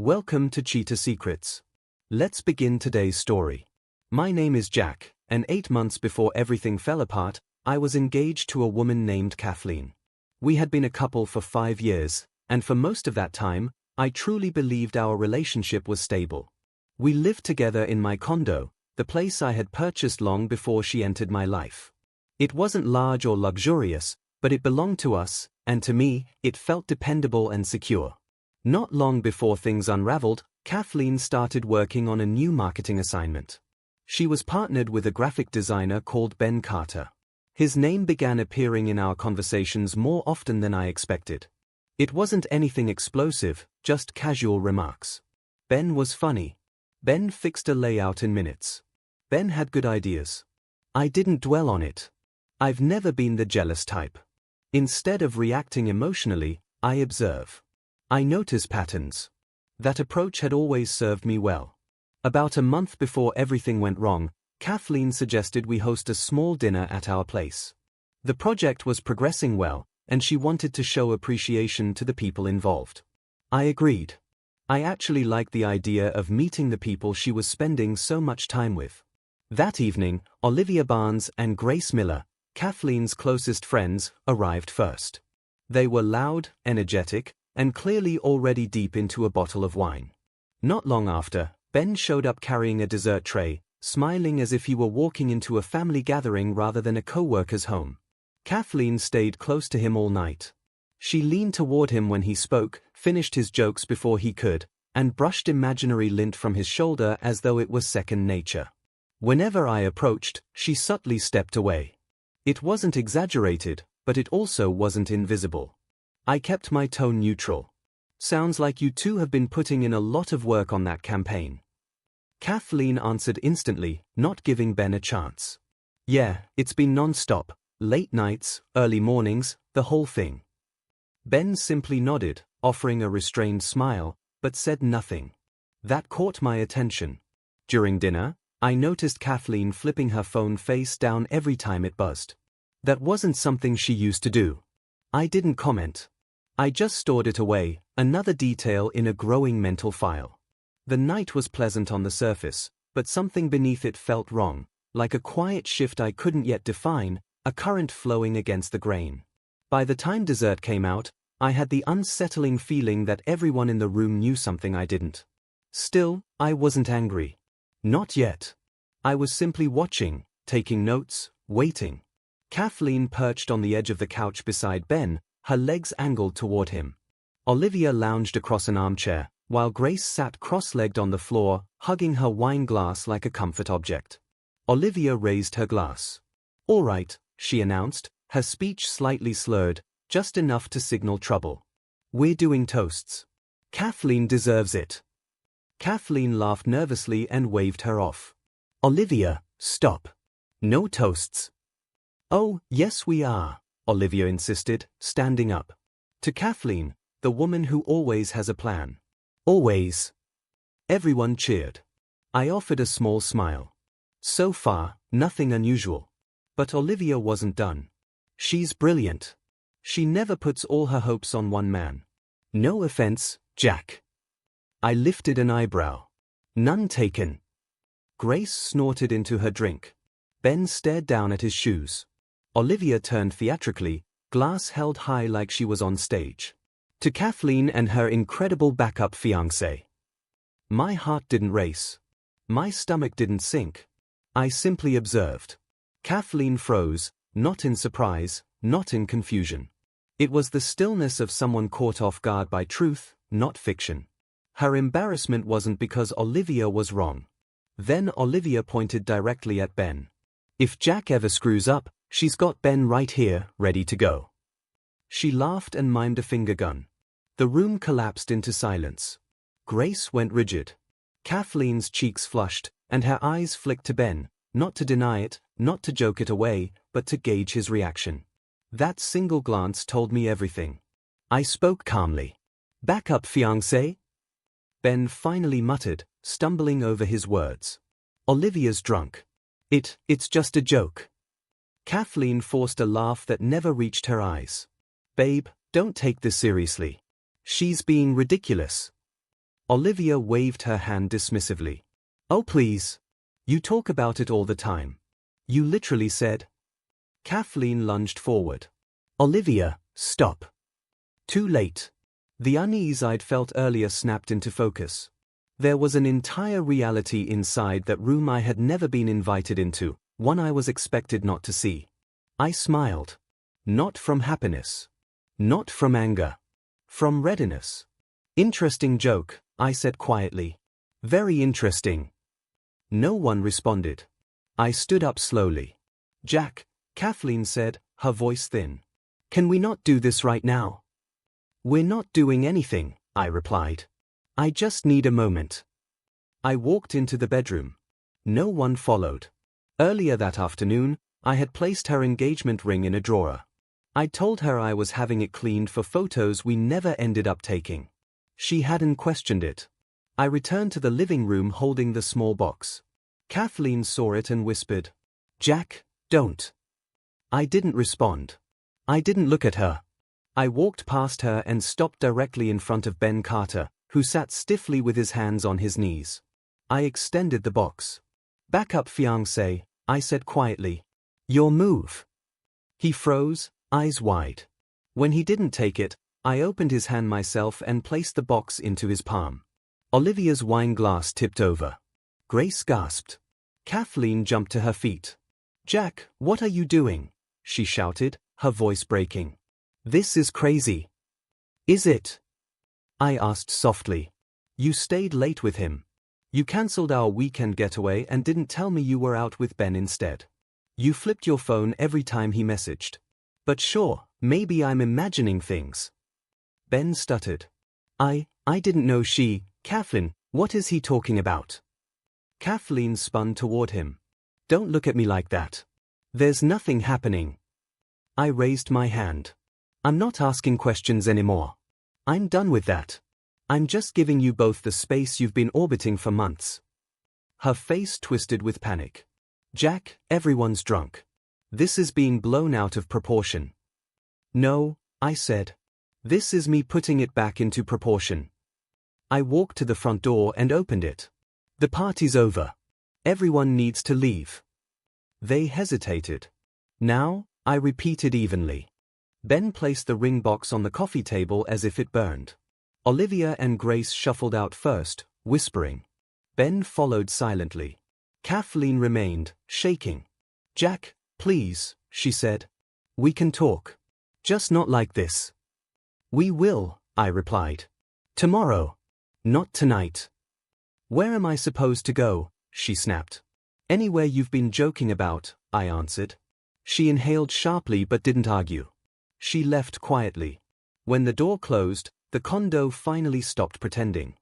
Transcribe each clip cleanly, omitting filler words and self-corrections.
Welcome to Cheetah Secrets. Let's begin today's story. My name is Jack, and 8 months before everything fell apart, I was engaged to a woman named Kathleen. We had been a couple for 5 years, and for most of that time, I truly believed our relationship was stable. We lived together in my condo, the place I had purchased long before she entered my life. It wasn't large or luxurious, but it belonged to us, and to me, it felt dependable and secure. Not long before things unraveled, Kathleen started working on a new marketing assignment. She was partnered with a graphic designer called Ben Carter. His name began appearing in our conversations more often than I expected. It wasn't anything explosive, just casual remarks. Ben was funny. Ben fixed a layout in minutes. Ben had good ideas. I didn't dwell on it. I've never been the jealous type. Instead of reacting emotionally, I observe. I notice patterns. That approach had always served me well. About a month before everything went wrong, Kathleen suggested we host a small dinner at our place. The project was progressing well, and she wanted to show appreciation to the people involved. I agreed. I actually liked the idea of meeting the people she was spending so much time with. That evening, Olivia Barnes and Grace Miller, Kathleen's closest friends, arrived first. They were loud, energetic, and clearly already deep into a bottle of wine. Not long after, Ben showed up carrying a dessert tray, smiling as if he were walking into a family gathering rather than a co-worker's home. Kathleen stayed close to him all night. She leaned toward him when he spoke, finished his jokes before he could, and brushed imaginary lint from his shoulder as though it was second nature. Whenever I approached, she subtly stepped away. It wasn't exaggerated, but it also wasn't invisible. I kept my tone neutral. Sounds like you two have been putting in a lot of work on that campaign. Kathleen answered instantly, not giving Ben a chance. Yeah, it's been non-stop, late nights, early mornings, the whole thing. Ben simply nodded, offering a restrained smile, but said nothing. That caught my attention. During dinner, I noticed Kathleen flipping her phone face down every time it buzzed. That wasn't something she used to do. I didn't comment. I just stored it away, another detail in a growing mental file. The night was pleasant on the surface, but something beneath it felt wrong, like a quiet shift I couldn't yet define, a current flowing against the grain. By the time dessert came out, I had the unsettling feeling that everyone in the room knew something I didn't. Still, I wasn't angry. Not yet. I was simply watching, taking notes, waiting. Kathleen perched on the edge of the couch beside Ben, her legs angled toward him. Olivia lounged across an armchair, while Grace sat cross-legged on the floor, hugging her wine glass like a comfort object. Olivia raised her glass. "All right," she announced, her speech slightly slurred, just enough to signal trouble. "We're doing toasts. Kathleen deserves it." Kathleen laughed nervously and waved her off. "Olivia, stop. No toasts." "Oh, yes we are," Olivia insisted, standing up. To Kathleen, the woman who always has a plan. Always. Everyone cheered. I offered a small smile. So far, nothing unusual. But Olivia wasn't done. She's brilliant. She never puts all her hopes on one man. No offense, Jack. I lifted an eyebrow. None taken. Grace snorted into her drink. Ben stared down at his shoes. Olivia turned theatrically, glass held high like she was on stage. To Kathleen and her incredible backup fiancé. My heart didn't race. My stomach didn't sink. I simply observed. Kathleen froze, not in surprise, not in confusion. It was the stillness of someone caught off guard by truth, not fiction. Her embarrassment wasn't because Olivia was wrong. Then Olivia pointed directly at Ben. "If Jack ever screws up, she's got Ben right here, ready to go." She laughed and mimed a finger gun. The room collapsed into silence. Grace went rigid. Kathleen's cheeks flushed, and her eyes flicked to Ben, not to deny it, not to joke it away, but to gauge his reaction. That single glance told me everything. I spoke calmly. "Backup fiancé?" Ben finally muttered, stumbling over his words. "Olivia's drunk. It's just a joke." Kathleen forced a laugh that never reached her eyes. "Babe, don't take this seriously. She's being ridiculous." Olivia waved her hand dismissively. Oh please. You talk about it all the time. You literally said. Kathleen lunged forward. Olivia, stop. Too late. The unease I'd felt earlier snapped into focus. There was an entire reality inside that room I had never been invited into, one I was expected not to see. I smiled. Not from happiness. Not from anger. From readiness. Interesting joke, I said quietly. Very interesting. No one responded. I stood up slowly. Jack, Kathleen said, her voice thin. Can we not do this right now? We're not doing anything, I replied. I just need a moment. I walked into the bedroom. No one followed. Earlier that afternoon, I had placed her engagement ring in a drawer. I'd told her I was having it cleaned for photos we never ended up taking. She hadn't questioned it. I returned to the living room holding the small box. Kathleen saw it and whispered, Jack, don't. I didn't respond. I didn't look at her. I walked past her and stopped directly in front of Ben Carter, who sat stiffly with his hands on his knees. I extended the box. Back up, fiancé, I said quietly. Your move. He froze, eyes wide. When he didn't take it, I opened his hand myself and placed the box into his palm. Olivia's wine glass tipped over. Grace gasped. Kathleen jumped to her feet. Jack, what are you doing? She shouted, her voice breaking. This is crazy. Is it? I asked softly. You stayed late with him. You cancelled our weekend getaway and didn't tell me you were out with Ben instead. You flipped your phone every time he messaged. But sure, maybe I'm imagining things. Ben stuttered. I didn't know she, Kathleen, what is he talking about? Kathleen spun toward him. Don't look at me like that. There's nothing happening. I raised my hand. I'm not asking questions anymore. I'm done with that. I'm just giving you both the space you've been orbiting for months. Her face twisted with panic. Jack, everyone's drunk. This is being blown out of proportion. No, I said. This is me putting it back into proportion. I walked to the front door and opened it. The party's over. Everyone needs to leave. They hesitated. Now, I repeated evenly. Ben placed the ring box on the coffee table as if it burned. Olivia and Grace shuffled out first, whispering. Ben followed silently. Kathleen remained, shaking. Jack, please, she said. We can talk. Just not like this. We will, I replied. Tomorrow. Not tonight. Where am I supposed to go? She snapped. Anywhere you've been joking about, I answered. She inhaled sharply but didn't argue. She left quietly. When the door closed, the condo finally stopped pretending.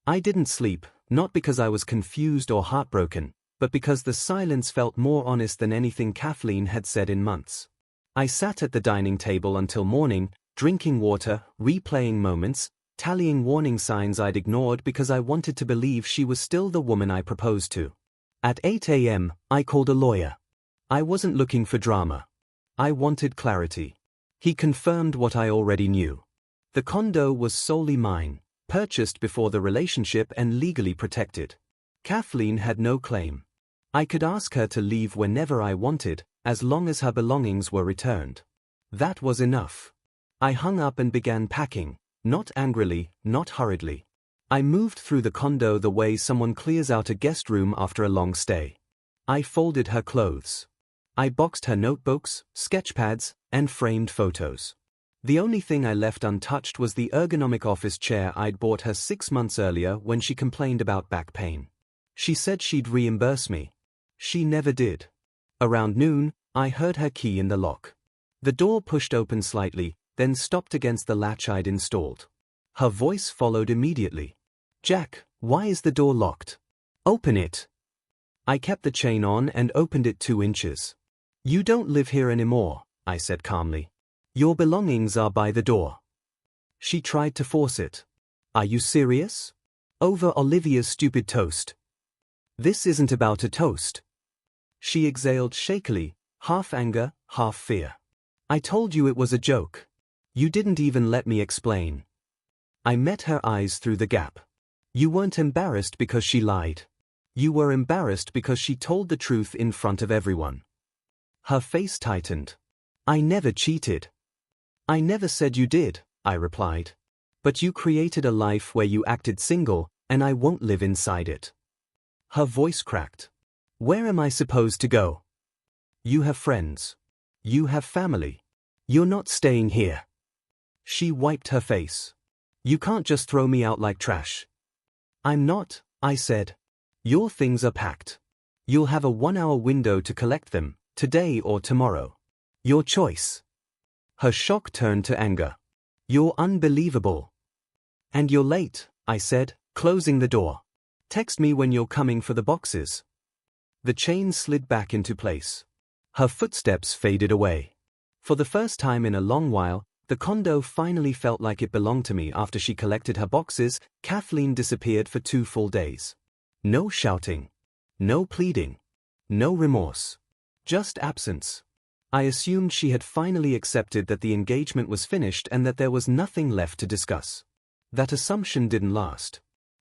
I didn't sleep, not because I was confused or heartbroken, but because the silence felt more honest than anything Kathleen had said in months. I sat at the dining table until morning, drinking water, replaying moments, tallying warning signs I'd ignored because I wanted to believe she was still the woman I proposed to. At 8 a.m., I called a lawyer. I wasn't looking for drama. I wanted clarity. He confirmed what I already knew. The condo was solely mine, purchased before the relationship and legally protected. Kathleen had no claim. I could ask her to leave whenever I wanted, as long as her belongings were returned. That was enough. I hung up and began packing, not angrily, not hurriedly. I moved through the condo the way someone clears out a guest room after a long stay. I folded her clothes. I boxed her notebooks, sketchpads, and framed photos. The only thing I left untouched was the ergonomic office chair I'd bought her 6 months earlier when she complained about back pain. She said she'd reimburse me. She never did. Around noon, I heard her key in the lock. The door pushed open slightly, then stopped against the latch I'd installed. Her voice followed immediately. Jack, why is the door locked? Open it. I kept the chain on and opened it 2 inches. You don't live here anymore, I said calmly. Your belongings are by the door. She tried to force it. Are you serious? Over Olivia's stupid toast. This isn't about a toast. She exhaled shakily, half anger, half fear. I told you it was a joke. You didn't even let me explain. I met her eyes through the gap. You weren't embarrassed because she lied. You were embarrassed because she told the truth in front of everyone. Her face tightened. I never cheated. I never said you did, I replied. But you created a life where you acted single, and I won't live inside it. Her voice cracked. Where am I supposed to go? You have friends. You have family. You're not staying here. She wiped her face. You can't just throw me out like trash. I'm not, I said. Your things are packed. You'll have a 1-hour window to collect them, today or tomorrow. Your choice. Her shock turned to anger. You're unbelievable. And you're late, I said, closing the door. Text me when you're coming for the boxes. The chain slid back into place. Her footsteps faded away. For the first time in a long while, the condo finally felt like it belonged to me. After she collected her boxes, Kathleen disappeared for 2 full days. No shouting. No pleading. No remorse. Just absence. I assumed she had finally accepted that the engagement was finished and that there was nothing left to discuss. That assumption didn't last.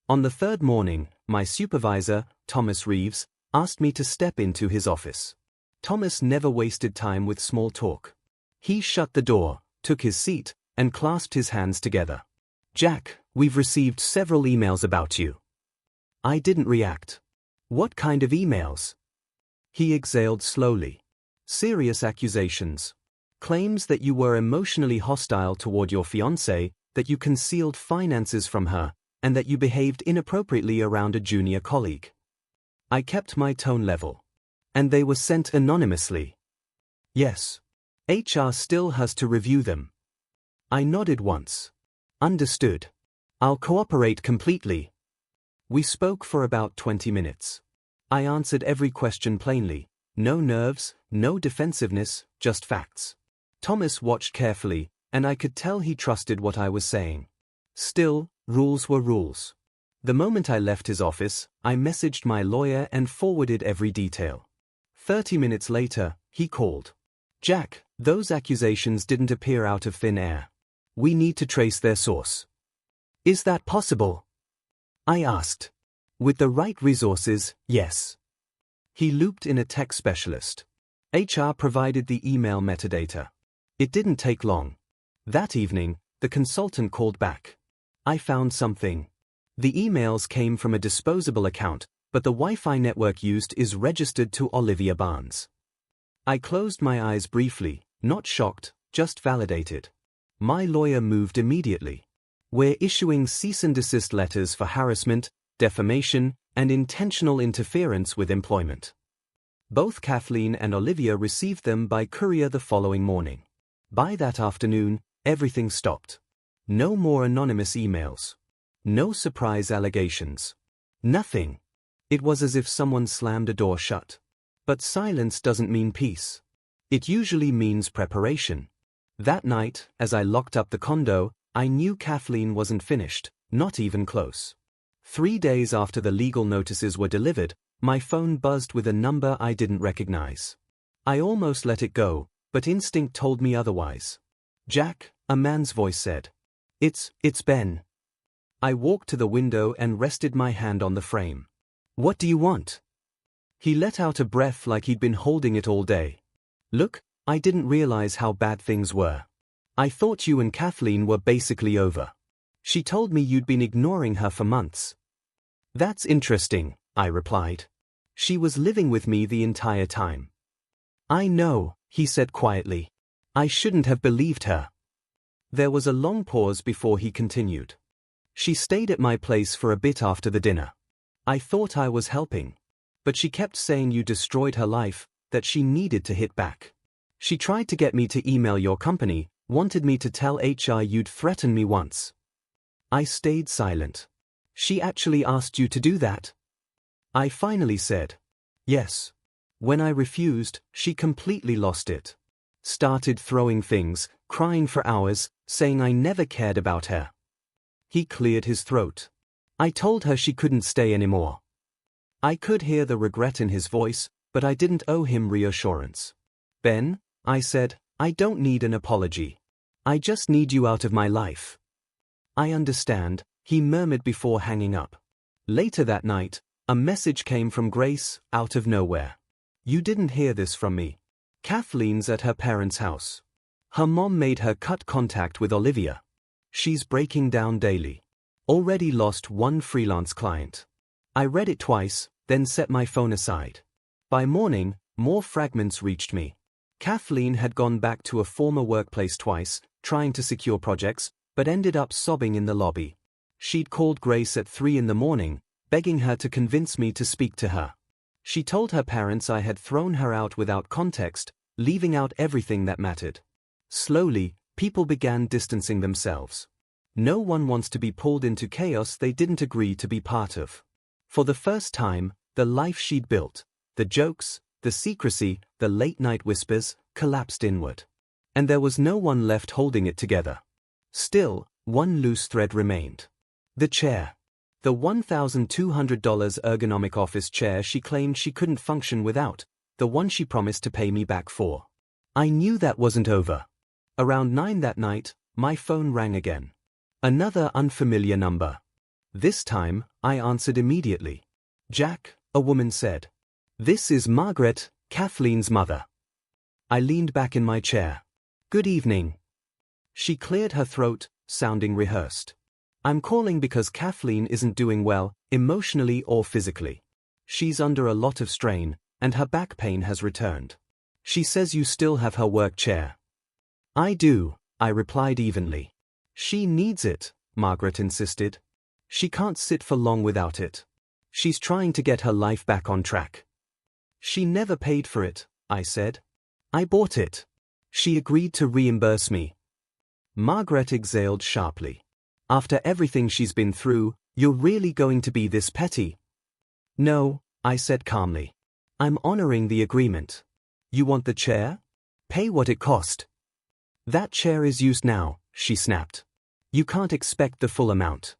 On the 3rd morning, my supervisor, Thomas Reeves, asked me to step into his office. Thomas never wasted time with small talk. He shut the door, took his seat, and clasped his hands together. Jack, we've received several emails about you. I didn't react. What kind of emails? He exhaled slowly. Serious accusations. Claims that you were emotionally hostile toward your fiancée, that you concealed finances from her, and that you behaved inappropriately around a junior colleague. I kept my tone level. And they were sent anonymously. Yes. HR still has to review them. I nodded once. Understood. I'll cooperate completely. We spoke for about 20 minutes. I answered every question plainly. No nerves, no defensiveness, just facts. Thomas watched carefully, and I could tell he trusted what I was saying. Still, rules were rules. The moment I left his office, I messaged my lawyer and forwarded every detail. 30 minutes later, he called. Jack, those accusations didn't appear out of thin air. We need to trace their source. Is that possible? I asked. With the right resources, yes. He looped in a tech specialist. HR provided the email metadata. It didn't take long. That evening, the consultant called back. I found something. The emails came from a disposable account, but the Wi-Fi network used is registered to Olivia Barnes. I closed my eyes briefly, not shocked, just validated. My lawyer moved immediately. We're issuing cease and desist letters for harassment, defamation, and intentional interference with employment. Both Kathleen and Olivia received them by courier the following morning. By that afternoon, everything stopped. No more anonymous emails. No surprise allegations. Nothing. It was as if someone slammed a door shut. But silence doesn't mean peace. It usually means preparation. That night, as I locked up the condo, I knew Kathleen wasn't finished, not even close. 3 days after the legal notices were delivered, my phone buzzed with a number I didn't recognize. I almost let it go, but instinct told me otherwise. Jack, a man's voice said. It's Ben. I walked to the window and rested my hand on the frame. What do you want? He let out a breath like he'd been holding it all day. Look, I didn't realize how bad things were. I thought you and Kathleen were basically over. She told me you'd been ignoring her for months. That's interesting, I replied. She was living with me the entire time. I know, he said quietly. I shouldn't have believed her. There was a long pause before he continued. She stayed at my place for a bit after the dinner. I thought I was helping. But she kept saying you destroyed her life, that she needed to hit back. She tried to get me to email your company, wanted me to tell HR you'd threatened me once. I stayed silent. She actually asked you to do that? I finally said, yes. When I refused, she completely lost it. Started throwing things, crying for hours, saying I never cared about her. He cleared his throat. I told her she couldn't stay anymore. I could hear the regret in his voice, but I didn't owe him reassurance. Ben, I said, I don't need an apology. I just need you out of my life. I understand, he murmured before hanging up. Later that night, a message came from Grace, out of nowhere. You didn't hear this from me. Kathleen's at her parents' house. Her mom made her cut contact with Olivia. She's breaking down daily. Already lost one freelance client. I read it twice, then set my phone aside. By morning, more fragments reached me. Kathleen had gone back to a former workplace twice, trying to secure projects, but ended up sobbing in the lobby. She'd called Grace at 3 in the morning, begging her to convince me to speak to her. She told her parents I had thrown her out without context, leaving out everything that mattered. Slowly, people began distancing themselves. No one wants to be pulled into chaos they didn't agree to be part of. For the first time, the life she'd built, the jokes, the secrecy, the late-night whispers, collapsed inward. And there was no one left holding it together. Still, one loose thread remained. The chair. The $1,200 ergonomic office chair she claimed she couldn't function without, the one she promised to pay me back for. I knew that wasn't over. Around 9 that night, my phone rang again. Another unfamiliar number. This time, I answered immediately. Jack, a woman said. This is Margaret, Kathleen's mother. I leaned back in my chair. Good evening. She cleared her throat, sounding rehearsed. I'm calling because Kathleen isn't doing well, emotionally or physically. She's under a lot of strain, and her back pain has returned. She says you still have her work chair. I do, I replied evenly. She needs it, Margaret insisted. She can't sit for long without it. She's trying to get her life back on track. She never paid for it, I said. I bought it. She agreed to reimburse me. Margaret exhaled sharply. After everything she's been through, you're really going to be this petty? No, I said calmly. I'm honoring the agreement. You want the chair? Pay what it cost. That chair is used now, she snapped. You can't expect the full amount.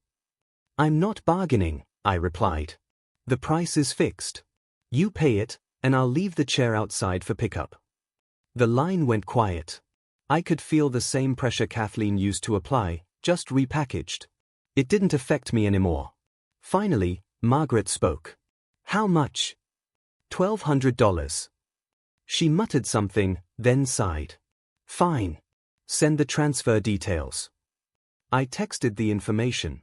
I'm not bargaining, I replied. The price is fixed. You pay it, and I'll leave the chair outside for pickup. The line went quiet. I could feel the same pressure Kathleen used to apply, just repackaged. It didn't affect me anymore. Finally, Margaret spoke. How much? $1,200. She muttered something, then sighed. Fine. Send the transfer details. I texted the information.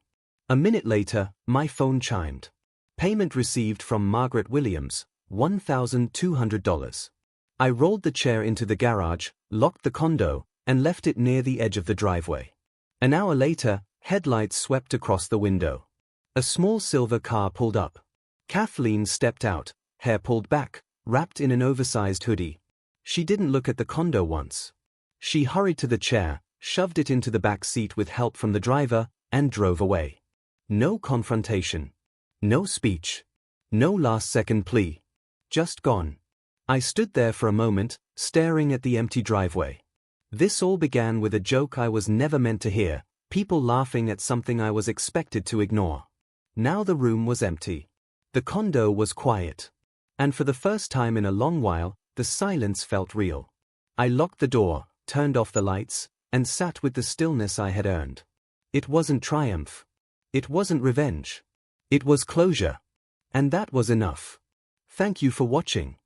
A minute later, my phone chimed. Payment received from Margaret Williams, $1,200. I rolled the chair into the garage, locked the condo, and left it near the edge of the driveway. An hour later, headlights swept across the window. A small silver car pulled up. Kathleen stepped out, hair pulled back, wrapped in an oversized hoodie. She didn't look at the condo once. She hurried to the chair, shoved it into the back seat with help from the driver, and drove away. No confrontation. No speech. No last-second plea. Just gone. I stood there for a moment, staring at the empty driveway. This all began with a joke I was never meant to hear, people laughing at something I was expected to ignore. Now the room was empty. The condo was quiet. And for the first time in a long while, the silence felt real. I locked the door, turned off the lights, and sat with the stillness I had earned. It wasn't triumph. It wasn't revenge. It was closure. And that was enough. Thank you for watching.